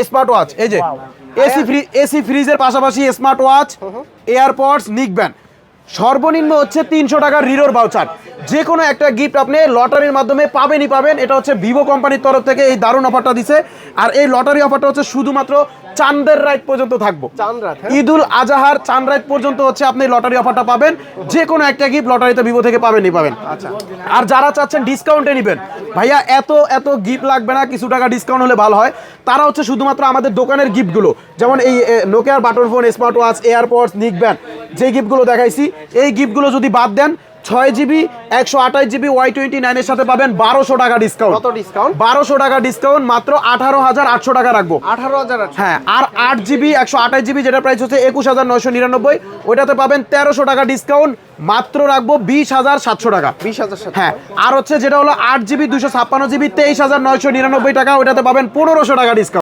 Smart watch, এই যে AC ফ্রিজের পাশাপাশি স্মার্ট ওয়াচ, এয়ারপডস, নিকব্যান্ড, সর্বনিম্ন হচ্ছে 300 টাকার রিরোর ভাউচার। যে কোনো একটা গিফট আপনি লটারির মাধ্যমে পাবেনই পাবেন। এটা হচ্ছে ভিভো কোম্পানির তরফ থেকে এই দারুণ অফারটা দিছে। আর এই লটারি অফারটা হচ্ছে শুধুমাত্র চাঁদের রাত পর্যন্ত থাকবো। ঈদুল আজহার চাঁদ রাত পর্যন্ত হচ্ছে আপনি লটারি অফারটা পাবেন। যে কোনো একটা গিফট লটারিতে ভিভো থেকে পাবেনই পাবেন। আর যারা চাচ্ছেন ডিসকাউন্টে নেবেন, ভাইয়া এত গিফট লাগবে না, কিছু টাকা ডিসকাউন্ট হলে ভালো হয়, তারা হচ্ছে শুধুমাত্র আমাদের দোকানের গিফটগুলো, যেমন এই নোকিয়ার button phone, smart watch, AirPods, neckband, যে গিফটগুলো দেখাইছি, এই গিফটগুলো যদি বাদ দেন 6GB 128GB Y29 এর সাথে পাবেন 1200 টাকা ডিসকাউন্ট। কত ডিসকাউন্ট? 1200 টাকা ডিসকাউন্ট, মাত্র 18,800 টাকা রাখবো। 18,000। হ্যাঁ, আর 8GB 128GB যেটা প্রাইস হচ্ছে 21,999, ওইটাতে পাবেন 1300 টাকা ডিসকাউন্ট, মাত্র রাখবো 20,700 টাকা। 20,700। হ্যাঁ, আর হচ্ছে যেটা হলো 8GB 256GB 23,999 টাকা, ওইটাতে পাবেন 1500 টাকা ডিসকাউন্ট।